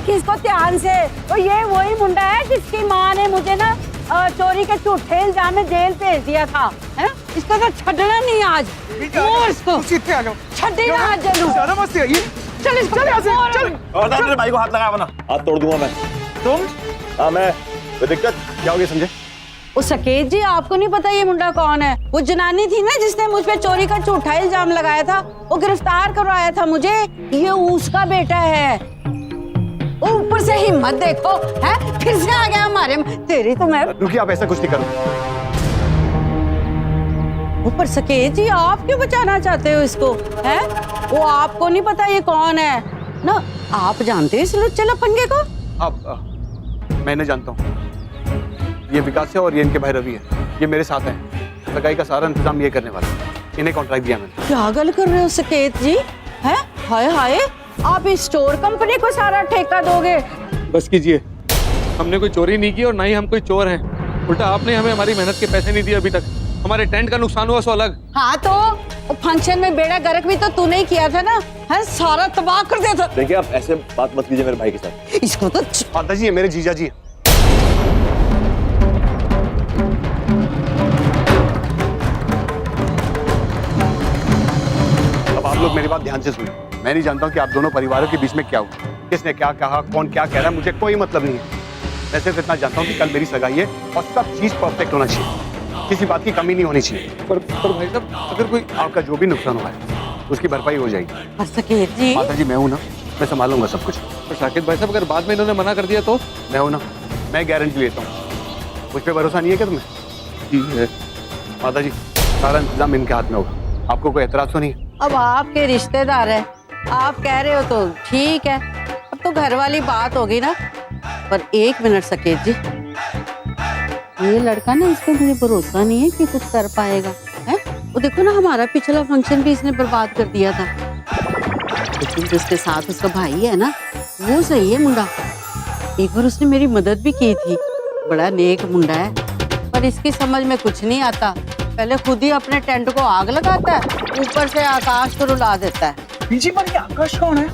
देख इसको ध्यान से। और ये वही मुंडा है जिसकी माँ ने मुझे ना चोरी के झूठे इल्जाम में जेल भेज दिया था, है ना? इसको तो छड़ना नहीं आज। और इसको छड़ी ना आज जरूर। चल इसको चल। और तेरे भाई को हाथ लगा अपना, हाथ तोड़ दूंगा मैं। तुम? हाँ मैं। कोई दिक्कत क्या होगी समझे? वो सकेत जी, आपको नहीं पता ये मुंडा कौन है? वो जनानी थी ना जिसने मुझ पे चोरी का झूठा इल्जाम लगाया था, वो गिरफ्तार करवाया था मुझे। ये उसका बेटा है। ऊपर से हिम्मत देखो, है? फिर से आ गया हमारे। तेरी तो मैं। रुकिए, आप ऐसा कुछ नहीं करो। ऊपर सकेत जी, आप क्यों बचाना चाहते हो इसको, है? वो आपको नहीं पता ये कौन है ना? आप जानते हो इस लुच्चे लफंगे को? आप मैं नहीं जानता हूँ। ये विकास है और ये इनके भाई रवि है। ये मेरे साथ हैं। सगाई का सारा इंतजाम ये करने वाला है। इन्हें कॉन्ट्रैक्ट दिया मैंने। क्या गल कर रहे हो सकेत जी, है? हाय हाय, आप इस स्टोर कंपनी को सारा ठेका दोगे? बस कीजिए, हमने कोई चोरी नहीं की और ना ही हम कोई चोर हैं। उल्टा आपने हमें हमारी मेहनत के पैसे नहीं दिए अभी तक। हमारे टेंट का नुकसान हुआ सो अलग। हाँ तो फंक्शन में बेड़ा गर्क भी तो तूने ही किया था ना, है? सारा तबाह कर दिया था। देखिए आप ऐसे बात मत कीजिए मेरे भाई के साथ। इसको तो माता जी, ये मेरे जीजा जी हैं। अब आप लोग मेरी बात ध्यान से सुनिए। मैं नहीं जानता हूँ कि आप दोनों परिवारों के बीच में क्या हुआ, किसने क्या कहा, कौन क्या कह रहा है, मुझे कोई मतलब नहीं है। मैं सिर्फ इतना जानता हूँ कि कल मेरी सगाई है और सब चीज परफेक्ट होना चाहिए। किसी बात की कमी नहीं होनी चाहिए। पर भाई साहब, अगर कोई आपका जो भी नुकसान हुआ है उसकी भरपाई हो जाएगी। सकेत जी, माता जी मैं हूँ ना, मैं संभालूंगा सब कुछ। पर साकिब भाई साहब, अगर बाद में इन्होंने मना कर दिया तो? मैं हूँ ना, मैं गारंटी लेता हूँ। मुझ पे भरोसा नहीं है क्या तुम्हें? ठीक है माता जी, सारा इंतजाम इनके हाथ में होगा। आपको कोई एतराज तो नहीं? अब आपके रिश्तेदार है, आप कह रहे हो तो ठीक है। अब तो घर वाली बात होगी ना। पर एक मिनट सकेत जी, ये लड़का ना, इस पे मुझे भरोसा नहीं है कि कुछ कर पाएगा, है? वो देखो ना, हमारा पिछला फंक्शन भी इसने बर्बाद कर दिया था। लेकिन जिसके साथ उसका भाई है ना, वो सही है मुंडा। एक बार उसने मेरी मदद भी की थी। बड़ा नेक मुंडा है, पर इसकी समझ में कुछ नहीं आता। पहले खुद ही अपने टेंट को आग लगाता है, ऊपर से आकाश को रुला देता है। पीछे पर ये आकाश कौन है?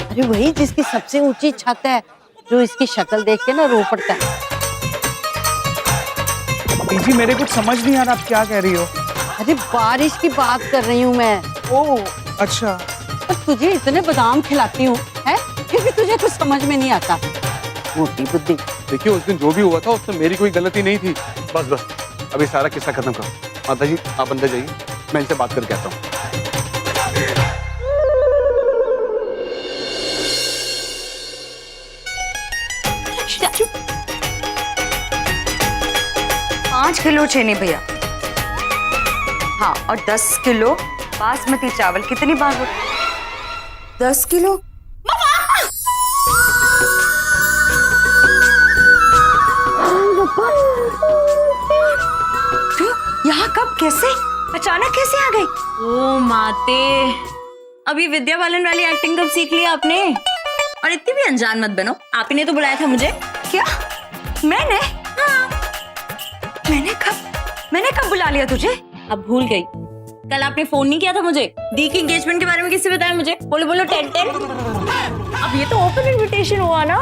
अरे वही जिसकी सबसे ऊंची छत है, जो इसकी शक्ल देख के ना रो पड़ता है। पीछे मेरे कुछ समझ नहीं आ रहा, आप क्या कह रही हो? अरे बारिश की बात कर रही हूँ मैं। ओह अच्छा। पर तुझे इतने बादाम खिलाती हूँ, है? फिर भी तुझे कुछ समझ में नहीं आता। मोटी बुद्धि। देखिए, उस दिन जो भी हुआ था उसमें मेरी कोई गलती नहीं थी। बस बस, अभी सारा किस्सा खत्म करो। माता जी आप अंदर जाइए, मैं इनसे बात करके आता हूँ। 5 किलो चीनी भैया। हाँ, और 10 किलो बासमती चावल। कितनी बार हो? 10 किलो। क्यों? यहाँ कब, कैसे, अचानक कैसे आ गई? ओ माते, अभी विद्या बालन वाली एक्टिंग कब सीख लिया आपने? और इतनी भी अनजान मत बनो, आप ही ने तो बुलाया था मुझे। क्या? मैंने? हाँ। मैंने कब बुला लिया तुझे? अब भूल गई? कल आपने फोन नहीं किया था मुझे? दी की एंगेजमेंट के बारे में किससे बताया मुझे? बोलो बोलो, 10-10। अब ये तो ओपन इनविटेशन हुआ ना।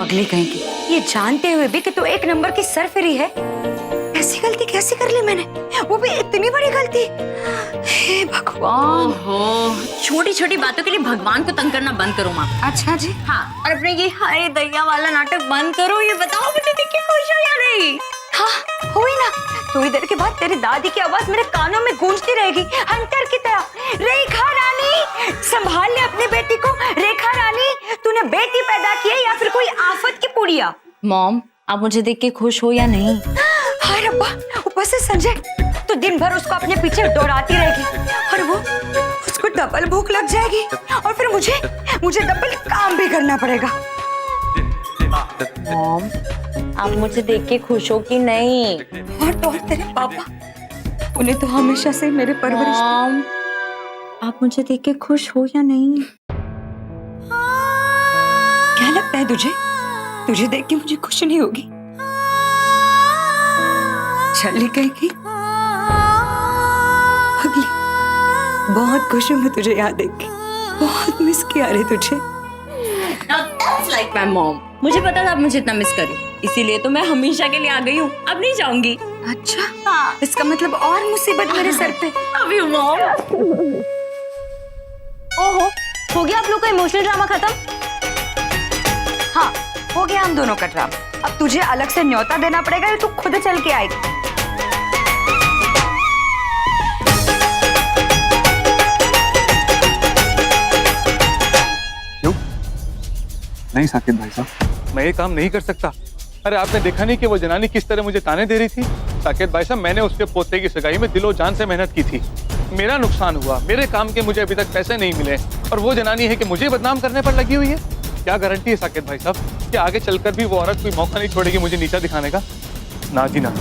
अगली कहेंगी, ये जानते हुए भी कि तू एक नंबर की सरफिरी है, ऐसी गलती कैसे कर ली मैंने, वो भी इतनी बड़ी गलती। हे भगवान। ओहो, छोटी छोटी बातों के लिए भगवान को तंग करना बंद करो माँ। अच्छा जी। हाँ, और अपने ये हाय दैया वाला नाटक बंद करो। ये बताओ मुझे देख के खुश हो या नहीं? हाँ हुई ना। थोड़ी देर के बाद तेरी दादी की आवाज मेरे कानों में गूंजती रहेगी, हंटर की तरह। रेखा रानी, संभाल ले अपनी बेटी को। रेखा रानी, तूने बेटी पैदा की है या फिर कोई आफत की पुड़िया? मॉम, आप मुझे देख के खुश हो या नहीं? हाय रब्बा, ऊपर से संजय, तो दिन भर उसको अपने पीछे दौड़ाती रहेगी और वो उसको डबल भूख लग जाएगी और फिर मुझे डबल काम भी करना पड़ेगा। मॉम, आप मुझे देख के खुश हो कि नहीं? और तेरे पापा, उन्हें तो हमेशा से मेरे परवरिश। मॉम, आप मुझे देख के खुश हो या नहीं? क्या लगता है तुझे देख के मुझे खुश नहीं होगी? चली कहेगी अगली। बहुत खुश हूँ मैं तुझे याद देख के, बहुत मिस किया रे तुझे। Like my mom. मुझे पता था आप मुझे इतना मिस करी, इसीलिए तो मैं हमेशा के लिए आ गई हूँ, अब नहीं जाऊंगी। अच्छा हाँ, इसका मतलब और मुसीबत मेरे सर पे। अभी मॉम। ओहो, हो गया आप लोग का इमोशनल ड्रामा खत्म? हाँ, हो गया हम दोनों का ड्रामा। अब तुझे अलग से न्योता देना पड़ेगा या तू खुद चल के आएगी? क्यों? नहीं साकिब भाई साहब, मैं ये काम नहीं कर सकता। अरे आपने देखा नहीं कि वो जनानी किस तरह मुझे ताने दे रही थी? साकिब भाई साहब, मैंने उसके पोते की सगाई में दिलो जान से मेहनत की थी। मेरा नुकसान हुआ, मेरे काम के मुझे अभी तक पैसे नहीं मिले, और वो जनानी है कि मुझे बदनाम करने पर लगी हुई है। क्या गारंटी है साकिब भाई साहब कि आगे चलकर भी वो औरत कोई मौका नहीं छोड़ेगी मुझे नीचा दिखाने का? ना जी ना,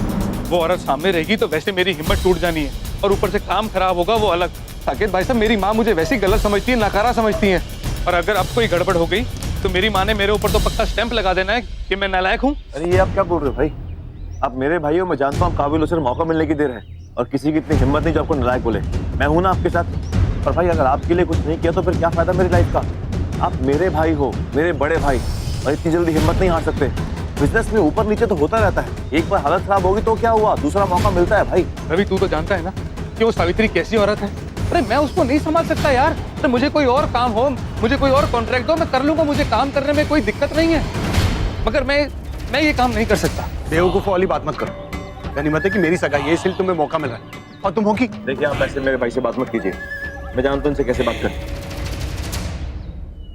वो औरत सामने रहेगी तो वैसे मेरी हिम्मत टूट जानी है, और ऊपर से काम खराब होगा वो अलग। साकिब भाई साहब, मेरी माँ मुझे वैसी गलत समझती है, नकारा समझती है, और अगर अब कोई गड़बड़ हो गई तो मेरी माँ ने मेरे ऊपर तो पक्का स्टैंप लगा देना है कि मैं नालायक हूँ। अरे ये आप क्या बोल रहे हो भाई? आप मेरे भाई हो, मैं जानता हूँ आप काबिल हो, सिर्फ मौका मिलने की देर है, और किसी की इतनी हिम्मत नहीं जो आपको नालायक बोले। मैं हूं ना आपके साथ। और भाई अगर आपके लिए कुछ नहीं किया तो फिर क्या फायदा मेरी लाइफ का? आप मेरे भाई हो, मेरे बड़े भाई, और इतनी जल्दी हिम्मत नहीं हार सकते। बिजनेस में ऊपर नीचे तो होता रहता है, एक बार हालत खराब होगी तो क्या हुआ, दूसरा मौका मिलता है भाई। रवि, तू तो जानता है ना कि वो सावित्री कैसी औरत है। अरे मैं उसको नहीं संभाल सकता यार। तो मुझे कोई और काम हो, मुझे कोई और कॉन्ट्रैक्ट दो, मैं कर लूंगा, मुझे काम करने में कोई दिक्कत नहीं है, मगर मैं ये काम नहीं कर सकता। बेवकूफ वाली बात मत करो। यानी मत है कि मेरी सगाई है इसलिए तुम्हें मौका मिल रहा है और तुम हो कि? देखिए आप ऐसे मेरे भाई से बात मत कीजिए, मैं जानता हूं इनसे कैसे बात करें।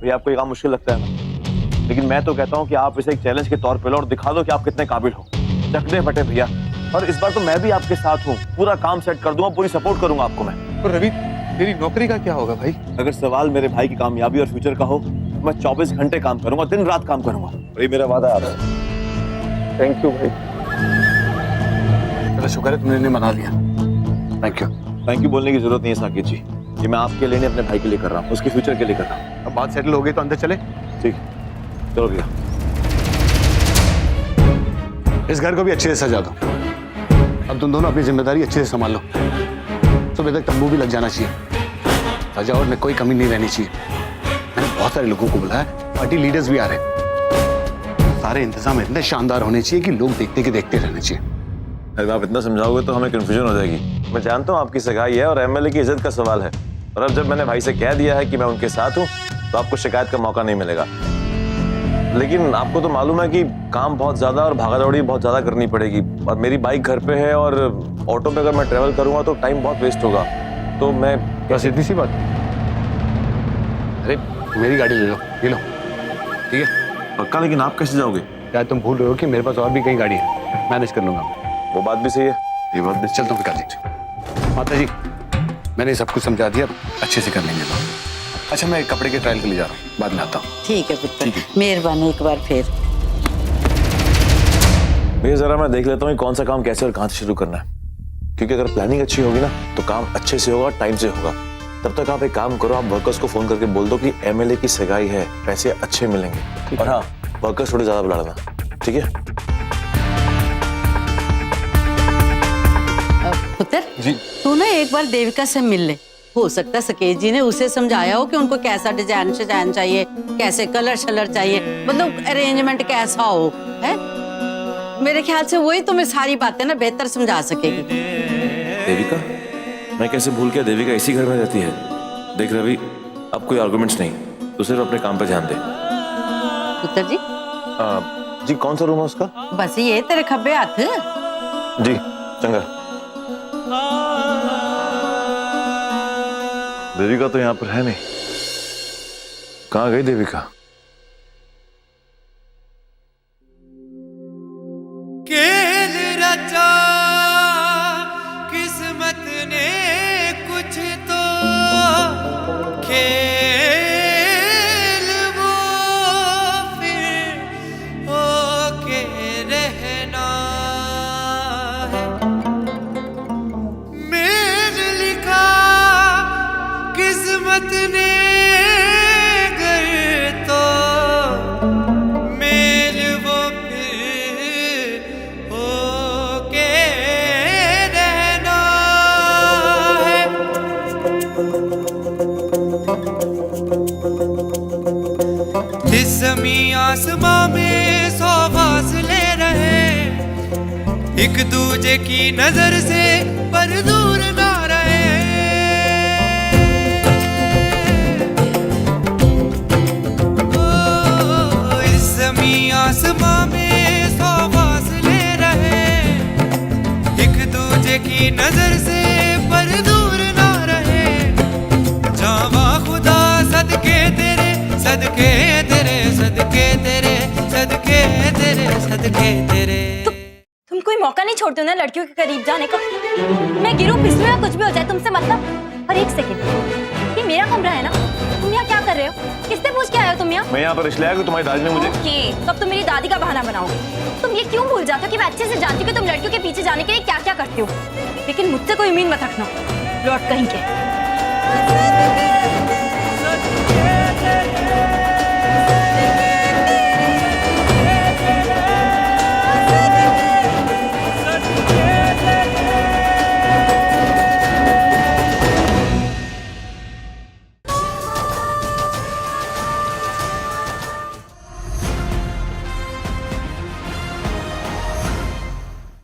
भैया आपको ये काम मुश्किल लगता है ना, लेकिन मैं तो कहता हूँ कि आप इसे एक चैलेंज के तौर पे लो और दिखा दो कि आप कितने काबिल हो। चकने फटे भैया, और इस बार तो मैं भी आपके साथ हूँ, पूरा काम सेट कर दूंगा, पूरी सपोर्ट करूंगा आपको मैं। तो रवि, तेरी नौकरी का क्या होगा भाई? अगर सवाल मेरे भाई की कामयाबी और फ्यूचर का हो, मैं 24 घंटे काम करूंगा, दिन रात काम करूंगा, और ये मेरा वादा है आपसे। थैंक यू भाई। चलो शुक्र है तुमने मना लिया। Thank you. थैंक यू बोलने की जरूरत नहीं है साकिब जी, ये मैं आपके लिए नहीं अपने भाई के लिए कर रहा हूँ, उसके फ्यूचर के लिए कर रहा हूँ। अब बात सेटल हो गई तो अंदर चले। ठीक, चलो भैया। इस घर को भी अच्छे से सजा दो। अब तुम दोनों अपनी जिम्मेदारी अच्छे से संभालो। सुबह तक तंबू भी लग जाना चाहिए, सजावट में कोई कमी नहीं रहनी चाहिए। मैंने बहुत सारे लोगों को बुलाया, पार्टी लीडर्स भी आ रहे हैं। सारे इंतजाम इतने शानदार होने चाहिए कि लोग देखते के देखते रहने चाहिए। अगर आप इतना समझाओगे तो हमें कंफ्यूजन हो जाएगी। मैं जानता हूँ आपकी सगाई है और एमएलए की इज्जत का सवाल है, और अब जब मैंने भाई से कह दिया है कि मैं उनके साथ हूँ तो आपको शिकायत का मौका नहीं मिलेगा। लेकिन आपको तो मालूम है कि काम बहुत ज्यादा और भागा दौड़ी बहुत ज्यादा करनी पड़ेगी, और मेरी बाइक घर पे है, और ऑटो पे अगर मैं ट्रेवल करूंगा तो टाइम बहुत वेस्ट होगा। तो मैं बस इतनी सी बात। अरे मेरी गाड़ी ले लो, ये लो, ठीक है? पक्का? लेकिन आप कैसे जाओगे? क्या तुम भूल रहे हो कि मेरे पास और भी कई गाड़ी है, मैनेज कर लूंगा। वो बात भी सही है, ये बात भी चलता हूँ लीजिए। माता जी, मैंने सब कुछ समझा दिया, अच्छे से कर लेंगे लोग। अच्छा मैं कपड़े के ट्रायल के लिए जा रहा हूँ, बाद में आता हूँ। ठीक है पुत्र, मेहरबानी एक बार फिर। भैया जरा मैं देख लेता हूँ कौन सा काम कैसे और कहाँ से शुरू करना है, क्योंकि अगर प्लानिंग अच्छी होगी ना तो काम अच्छे से होगा, टाइम से होगा। तब तक आप एक काम करो, आप वर्कर्स को फोन करके बोल दो कि एमएलए की सगाई है, पैसे अच्छे मिलेंगे, और हाँ वर्कर्स थोड़े ज्यादा बुला लेना, ठीक है? पुत्र जी। तू ना एक बार देविका से मिल ले, हो सकता है सकेत जी ने उसे समझाया हो कि उनको कैसा डिजाइन शिजाइन चाहिए, कैसे कलर शलर चाहिए, मतलब अरेंजमेंट कैसा हो, है? मेरे ख्याल से वही तुम्हें सारी बातें ना बेहतर समझा सकेगी। देविका? मैं कैसे भूल गया, देविका इसी घर में रहती है। देख रवि, अब कोई आर्गुमेंट्स नहीं, तो सिर्फ अपने काम पे ध्यान दे। पुत्र जी? जी कौन सा रूम है उसका? बस ये तेरे खब्बे हाथ। जी चंगा। देविका तो यहाँ पर है नहीं, कहाँ गई देविका? खेल रचा किस्मत ने कुछ तो खेल वो फिर होके रहना है। मेल लिखा किस्मत ने घर तो इस ज़मीं आसमां में 100 फासले रहे, एक दूजे की नजर से पर दूर ना रहे। ओ, इस ज़मीं आसमां में 100 फासले रहे, एक दूजे की नजर से पर दूर ना रहे। जावा खुदा सदके तेरे, सदके तेरे, सदके तेरे, सदके तेरे, सदके तेरे। तुम कोई मौका नहीं छोड़ते हो ना लड़कियों के करीब जाने का। मैं गिरूं फिसलूं या कुछ भी हो जाए तुमसे मतलब। और एक सेकंड, ये मेरा कमरा है ना, तुम यहाँ क्या कर रहे हो? किससे पूछ के आए हो तुम यहाँ? मैं यहाँ पर इसलिए आया कि तुम्हारी दादी ने मुझे ओके, तब तुम मेरी दादी का बहाना बनाओगे। तुम ये क्यों भूल जाते हो कि मैं अच्छे से जानती हूँ कि तुम लड़कियों के पीछे जाने के लिए क्या क्या करती हो। लेकिन मुझसे कोई उम्मीद मत रखना, लौट कहीं के।